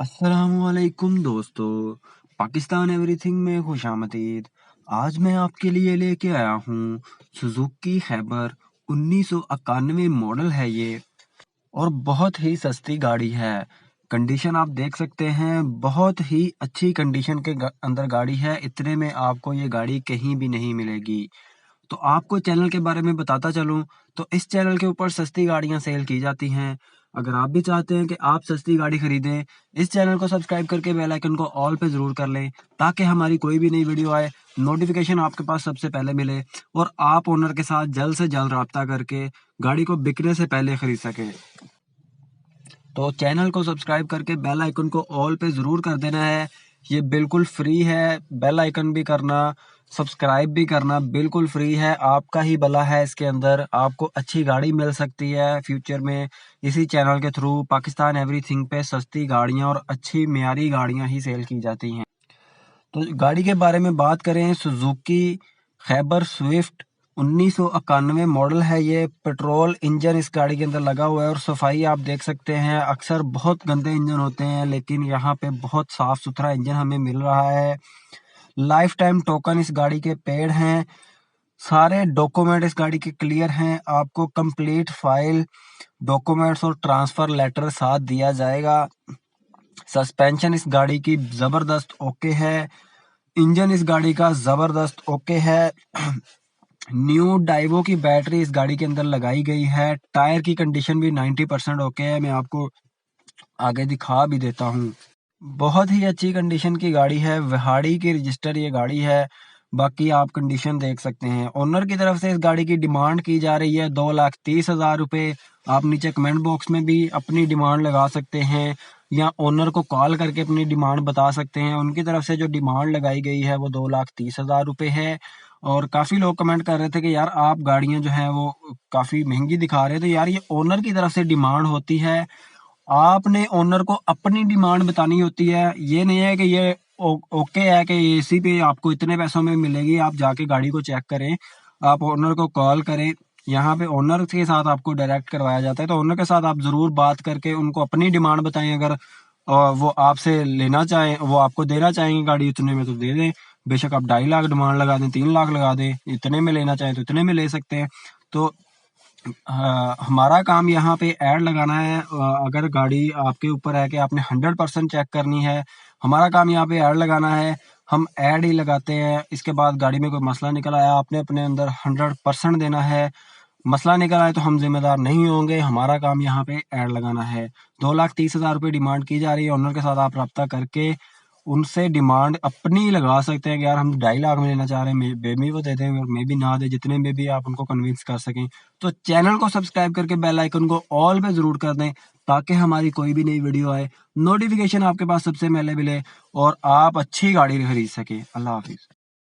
अस्सलामुअलैकुम दोस्तों। पाकिस्तान एवरीथिंग में खुशामदीद। आज मैं आपके लिए लेके आया हूँ सुजुकी खैबर 1991 मॉडल है ये, और बहुत ही सस्ती गाड़ी है। कंडीशन आप देख सकते हैं, बहुत ही अच्छी कंडीशन के अंदर गाड़ी है। इतने में आपको ये गाड़ी कहीं भी नहीं मिलेगी। तो आपको चैनल के बारे में बताता चलूं, तो इस चैनल के ऊपर सस्ती गाड़ियां सेल की जाती हैं। अगर आप भी चाहते हैं कि आप सस्ती गाड़ी खरीदें, इस चैनल को सब्सक्राइब करके बेल आइकन को ऑल पे ज़रूर कर लें, ताकि हमारी कोई भी नई वीडियो आए नोटिफिकेशन आपके पास सबसे पहले मिले, और आप ओनर के साथ जल्द से जल्द रब्ता करके गाड़ी को बिकने से पहले खरीद सकें। तो चैनल को सब्सक्राइब करके बेल आइकन को ऑल पे ज़रूर कर देना है। ये बिल्कुल फ्री है। बेल आइकन भी करना, सब्सक्राइब भी करना बिल्कुल फ्री है। आपका ही भला है इसके अंदर। आपको अच्छी गाड़ी मिल सकती है फ्यूचर में इसी चैनल के थ्रू। पाकिस्तान एवरीथिंग पे सस्ती गाड़ियां और अच्छी मियारी गाड़ियां ही सेल की जाती हैं। तो गाड़ी के बारे में बात करें, सुजुकी खैबर स्विफ्ट 1991 मॉडल है ये। पेट्रोल इंजन इस गाड़ी के अंदर लगा हुआ है, और सफाई आप देख सकते हैं। अक्सर बहुत गंदे इंजन होते हैं, लेकिन यहाँ पे बहुत साफ सुथरा इंजन हमें मिल रहा है। लाइफ टाइम टोकन इस गाड़ी के पेड हैं। सारे डॉक्यूमेंट इस गाड़ी के क्लियर हैं। आपको कंप्लीट फाइल, डॉक्यूमेंट्स और ट्रांसफर लेटर साथ दिया जाएगा। सस्पेंशन इस गाड़ी की जबरदस्त ओके है। इंजन इस गाड़ी का जबरदस्त ओके है। न्यू डाइवो की बैटरी इस गाड़ी के अंदर लगाई गई है। टायर की कंडीशन भी 90% ओके है। मैं आपको आगे दिखा भी देता हूँ। बहुत ही अच्छी कंडीशन की गाड़ी है। विहाड़ी की रजिस्टर ये गाड़ी है। बाकी आप कंडीशन देख सकते हैं। ओनर की तरफ से इस गाड़ी की डिमांड की जा रही है 2,30,000 रुपये। आप नीचे कमेंट बॉक्स में भी अपनी डिमांड लगा सकते हैं, या ओनर को कॉल करके अपनी डिमांड बता सकते हैं। उनकी तरफ से जो डिमांड लगाई गई है वो 2,30,000 रुपये है। और काफ़ी लोग कमेंट कर रहे थे कि यार आप गाड़ियां जो हैं वो काफ़ी महंगी दिखा रहे हैं। तो यार ये ओनर की तरफ से डिमांड होती है। आपने ओनर को अपनी डिमांड बतानी होती है। ये नहीं है कि ये ओके है कि इसी पे आपको इतने पैसों में मिलेगी। आप जाके गाड़ी को चेक करें, आप ओनर को कॉल करें। यहाँ पे ओनर के साथ आपको डायरेक्ट करवाया जाता है। तो ओनर के साथ आप ज़रूर बात करके उनको अपनी डिमांड बताएं। अगर वो आपसे लेना चाहें, वो आपको देना चाहेंगे गाड़ी इतने में, तो दे दें। बेशक आप 2.5 लाख डिमांड लगा दें, 3 लाख लगा दें। इतने में लेना चाहें तो इतने में ले सकते हैं। तो हमारा काम यहाँ पे ऐड लगाना है। अगर गाड़ी आपके ऊपर है कि आपने 100% चेक करनी है, हमारा काम यहाँ पे ऐड लगाना है। हम ऐड ही लगाते हैं। इसके बाद गाड़ी में कोई मसला निकल आया, आपने अपने अंदर 100% देना है। मसला निकल आए तो हम जिम्मेदार नहीं होंगे। हमारा काम यहाँ पे ऐड लगाना है। 2,30,000 रुपये डिमांड की जा रही है। ओनर के साथ आप रब्ता करके उनसे डिमांड अपनी लगा सकते हैं कि यार हम 2.5 लाख में लेना चाह रहे हैं, मे भी वो दे दें और मे भी ना दे, जितने में भी आप उनको कन्विंस कर सकें। तो चैनल को सब्सक्राइब करके बेल आइकन को ऑल पे जरूर कर दें, ताकि हमारी कोई भी नई वीडियो आए नोटिफिकेशन आपके पास सबसे पहले मिले और आप अच्छी गाड़ी खरीद सकें। अल्लाह हाफिज।